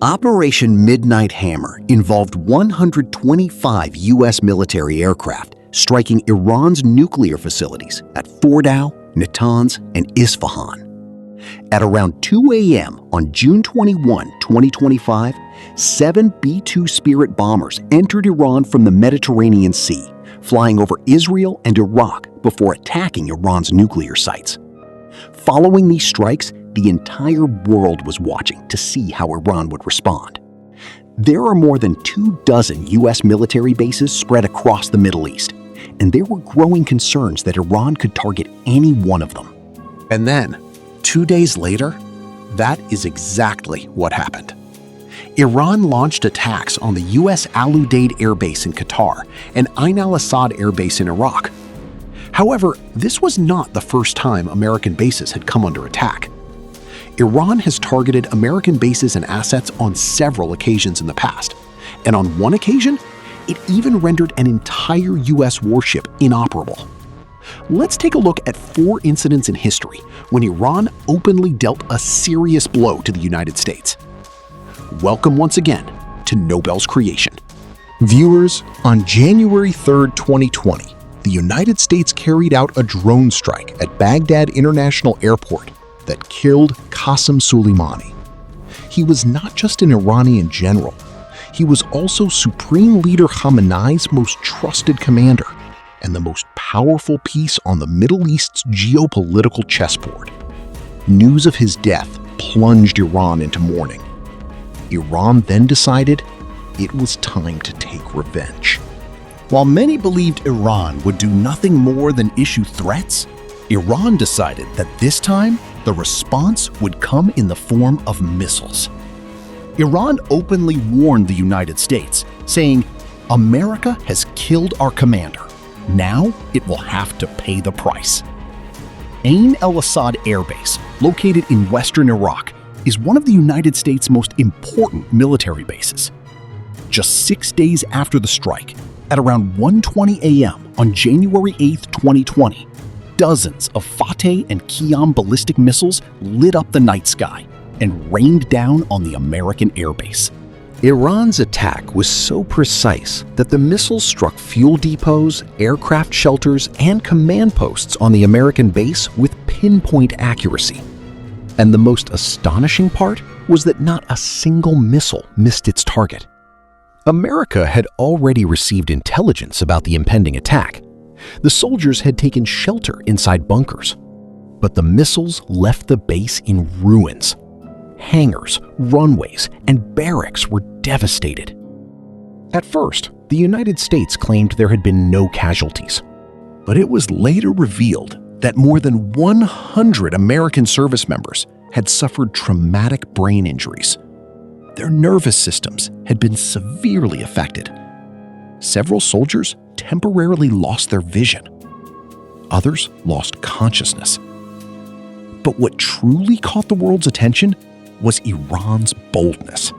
Operation Midnight Hammer involved 125 U.S. military aircraft striking Iran's nuclear facilities at Fordow, Natanz, and Isfahan. At around 2 a.m. on June 21, 2025, 7 B-2 Spirit bombers entered Iran from the Mediterranean Sea, flying over Israel and Iraq before attacking Iran's nuclear sites. Following these strikes, the entire world was watching to see how Iran would respond. There are more than 24 U.S. military bases spread across the Middle East, and there were growing concerns that Iran could target any one of them. And then, 2 days later, that is exactly what happened. Iran launched attacks on the U.S. Al Udeid Air Base in Qatar and Ain al-Assad Air Base in Iraq. However, this was not the first time American bases had come under attack. Iran has targeted American bases and assets on several occasions in the past, and on one occasion, it even rendered an entire U.S. warship inoperable. Let's take a look at 4 incidents in history when Iran openly dealt a serious blow to the United States. Welcome once again to Nobel's Creation. Viewers, on January 3rd, 2020, the United States carried out a drone strike at Baghdad International Airport that killed Qasem Soleimani. He was not just an Iranian general, he was also Supreme Leader Khamenei's most trusted commander and the most powerful piece on the Middle East's geopolitical chessboard. News of his death plunged Iran into mourning. Iran then decided it was time to take revenge. While many believed Iran would do nothing more than issue threats, Iran decided that this time the response would come in the form of missiles. Iran openly warned the United States, saying, "America has killed our commander. Now it will have to pay the price." Ain al-Assad Air Base, located in western Iraq, is one of the United States' most important military bases. Just 6 days after the strike, at around 1:20 a.m. on January 8, 2020, dozens of Fateh and Qiyam ballistic missiles lit up the night sky and rained down on the American airbase. Iran's attack was so precise that the missiles struck fuel depots, aircraft shelters, and command posts on the American base with pinpoint accuracy. And the most astonishing part was that not a single missile missed its target. America had already received intelligence about the impending attack. The soldiers had taken shelter inside bunkers. But the missiles left the base in ruins. Hangars, runways, and barracks were devastated. At first, the United States claimed there had been no casualties. But it was later revealed that more than 100 American service members had suffered traumatic brain injuries. Their nervous systems had been severely affected. Several soldiers temporarily lost their vision. Others lost consciousness. But what truly caught the world's attention was Iran's boldness.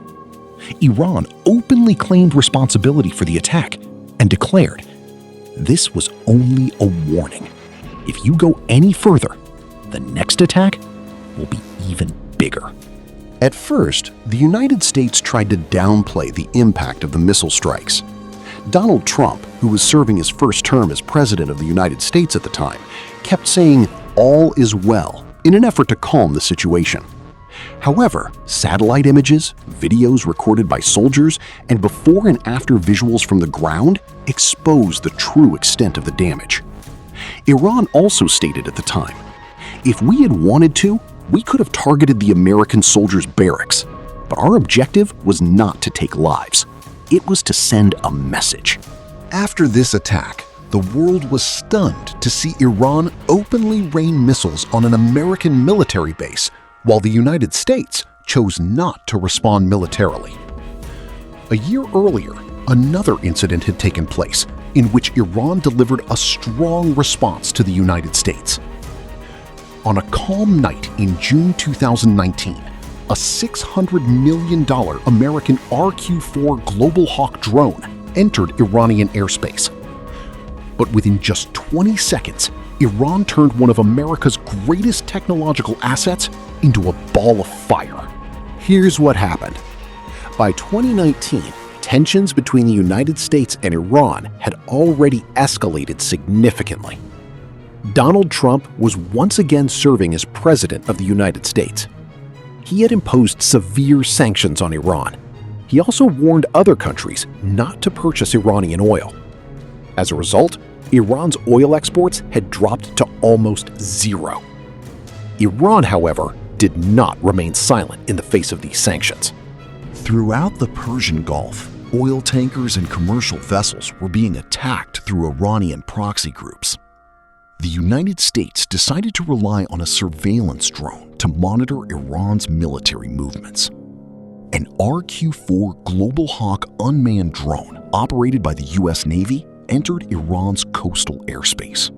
Iran openly claimed responsibility for the attack and declared, "This was only a warning. If you go any further, the next attack will be even bigger." At first, the United States tried to downplay the impact of the missile strikes. Donald Trump, who was serving his first term as President of the United States at the time, kept saying all is well in an effort to calm the situation. However, satellite images, videos recorded by soldiers, and before and after visuals from the ground exposed the true extent of the damage. Iran also stated at the time, "If we had wanted to, we could have targeted the American soldiers' barracks, but our objective was not to take lives. It was to send a message." After this attack, the world was stunned to see Iran openly rain missiles on an American military base, while the United States chose not to respond militarily. A year earlier, another incident had taken place in which Iran delivered a strong response to the United States. On a calm night in June 2019, a $600 million American RQ-4 Global Hawk drone entered Iranian airspace. But within just 20 seconds, Iran turned one of America's greatest technological assets into a ball of fire. Here's what happened. By 2019, tensions between the United States and Iran had already escalated significantly. Donald Trump was once again serving as President of the United States. He had imposed severe sanctions on Iran. He also warned other countries not to purchase Iranian oil. As a result, Iran's oil exports had dropped to almost zero. Iran, however, did not remain silent in the face of these sanctions. Throughout the Persian Gulf, oil tankers and commercial vessels were being attacked through Iranian proxy groups. The United States decided to rely on a surveillance drone to monitor Iran's military movements. An RQ-4 Global Hawk unmanned drone operated by the U.S. Navy entered Iran's coastal airspace.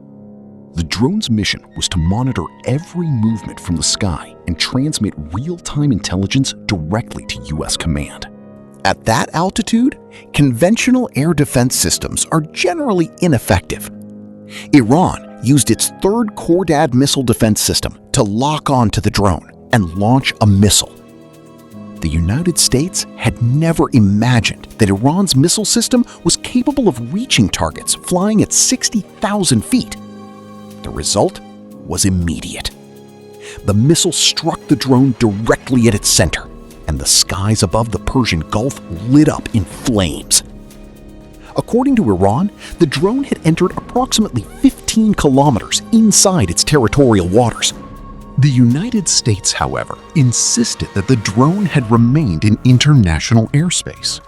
The drone's mission was to monitor every movement from the sky and transmit real-time intelligence directly to U.S. command. At that altitude, conventional air defense systems are generally ineffective. Iran used its third Khordad missile defense system to lock on to the drone and launch a missile. The United States had never imagined that Iran's missile system was capable of reaching targets flying at 60,000 feet. The result was immediate. The missile struck the drone directly at its center, and the skies above the Persian Gulf lit up in flames. According to Iran, the drone had entered approximately 15 kilometers inside its territorial waters. The United States, however, insisted that the drone had remained in international airspace.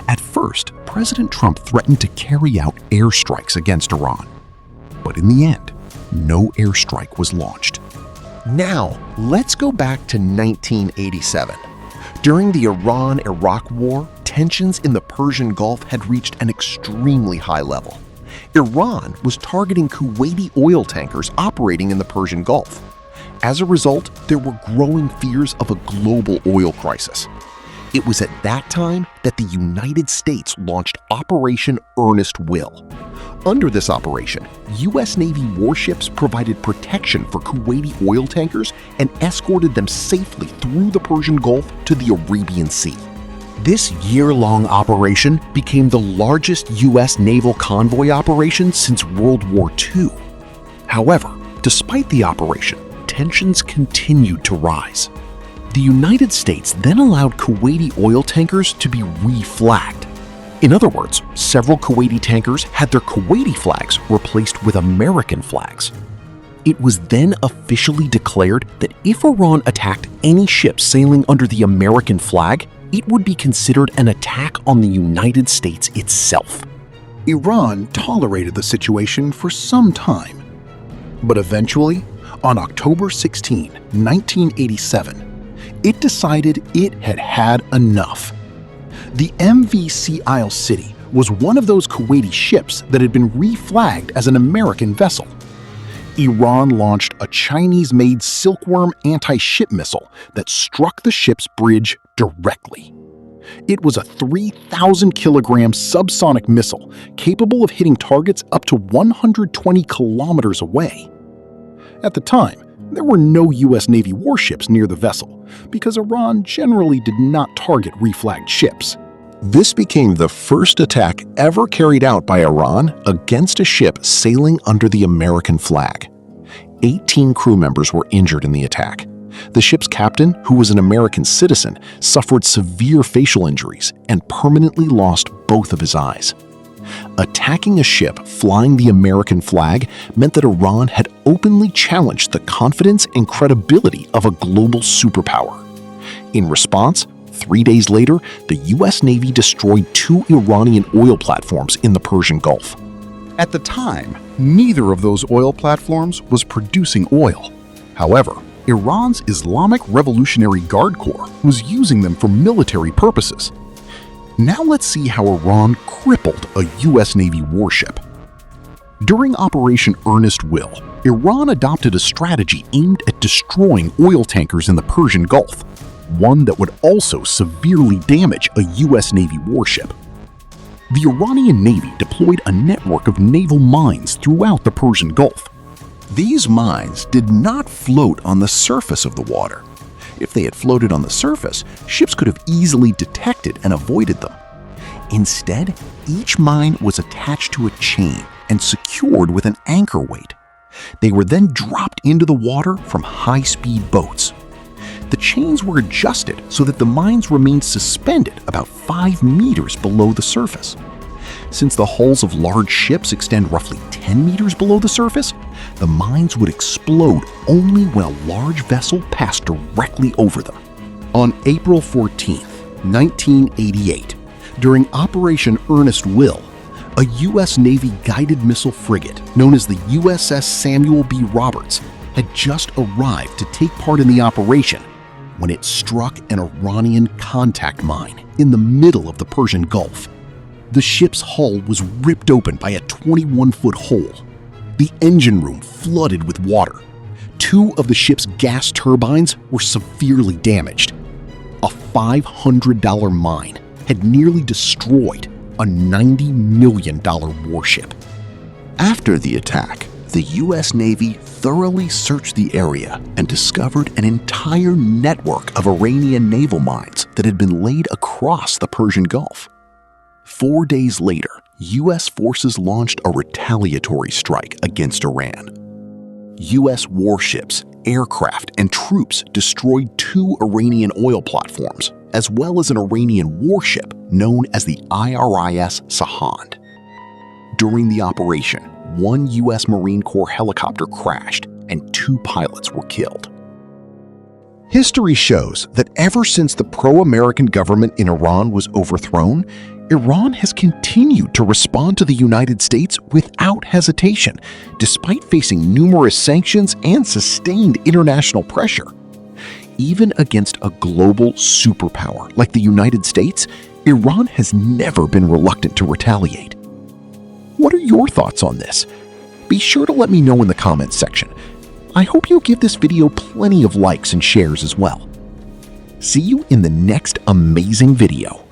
At first, President Trump threatened to carry out airstrikes against Iran. But in the end, no airstrike was launched. Now, let's go back to 1987. During the Iran-Iraq War, tensions in the Persian Gulf had reached an extremely high level. Iran was targeting Kuwaiti oil tankers operating in the Persian Gulf. As a result, there were growing fears of a global oil crisis. It was at that time that the United States launched Operation Earnest Will. Under this operation, U.S. Navy warships provided protection for Kuwaiti oil tankers and escorted them safely through the Persian Gulf to the Arabian Sea. This year-long operation became the largest U.S. naval convoy operation since World War II. However, despite the operation, tensions continued to rise. The United States then allowed Kuwaiti oil tankers to be reflagged. In other words, several Kuwaiti tankers had their Kuwaiti flags replaced with American flags. It was then officially declared that if Iran attacked any ship sailing under the American flag, it would be considered an attack on the United States itself. Iran tolerated the situation for some time. But eventually, on October 16, 1987, it decided it had had enough. The MV Isle City was one of those Kuwaiti ships that had been reflagged as an American vessel. Iran launched a Chinese-made Silkworm anti-ship missile that struck the ship's bridge directly. It was a 3,000-kilogram subsonic missile capable of hitting targets up to 120 kilometers away. At the time, there were no U.S. Navy warships near the vessel because Iran generally did not target reflagged ships. This became the first attack ever carried out by Iran against a ship sailing under the American flag. 18 crew members were injured in the attack. The ship's captain, who was an American citizen, suffered severe facial injuries and permanently lost both of his eyes. Attacking a ship flying the American flag meant that Iran had openly challenged the confidence and credibility of a global superpower. In response, 3 days later, the U.S. Navy destroyed 2 Iranian oil platforms in the Persian Gulf. At the time, neither of those oil platforms was producing oil. However, Iran's Islamic Revolutionary Guard Corps was using them for military purposes. Now let's see how Iran crippled a U.S. Navy warship. During Operation Earnest Will, Iran adopted a strategy aimed at destroying oil tankers in the Persian Gulf, one that would also severely damage a U.S. Navy warship. The Iranian Navy deployed a network of naval mines throughout the Persian Gulf. These mines did not float on the surface of the water. If they had floated on the surface, ships could have easily detected and avoided them. Instead, each mine was attached to a chain and secured with an anchor weight. They were then dropped into the water from high-speed boats. The chains were adjusted so that the mines remained suspended about 5 meters below the surface. Since the hulls of large ships extend roughly 10 meters below the surface, the mines would explode only when a large vessel passed directly over them. On April 14, 1988, during Operation Earnest Will, a U.S. Navy guided missile frigate known as the USS Samuel B. Roberts had just arrived to take part in the operation when it struck an Iranian contact mine in the middle of the Persian Gulf. The ship's hull was ripped open by a 21-foot hole. The engine room flooded with water. 2 of the ship's gas turbines were severely damaged. A $500 mine had nearly destroyed a $90 million warship. After the attack, the U.S. Navy thoroughly searched the area and discovered an entire network of Iranian naval mines that had been laid across the Persian Gulf. 4 days later, U.S. forces launched a retaliatory strike against Iran. U.S. warships, aircraft, and troops destroyed 2 Iranian oil platforms, as well as an Iranian warship known as the IRIS Sahand. During the operation, 1 U.S. Marine Corps helicopter crashed and 2 pilots were killed. History shows that ever since the pro-American government in Iran was overthrown, Iran has continued to respond to the United States without hesitation, despite facing numerous sanctions and sustained international pressure. Even against a global superpower like the United States, Iran has never been reluctant to retaliate. What are your thoughts on this? Be sure to let me know in the comments section. I hope you'll give this video plenty of likes and shares as well. See you in the next amazing video.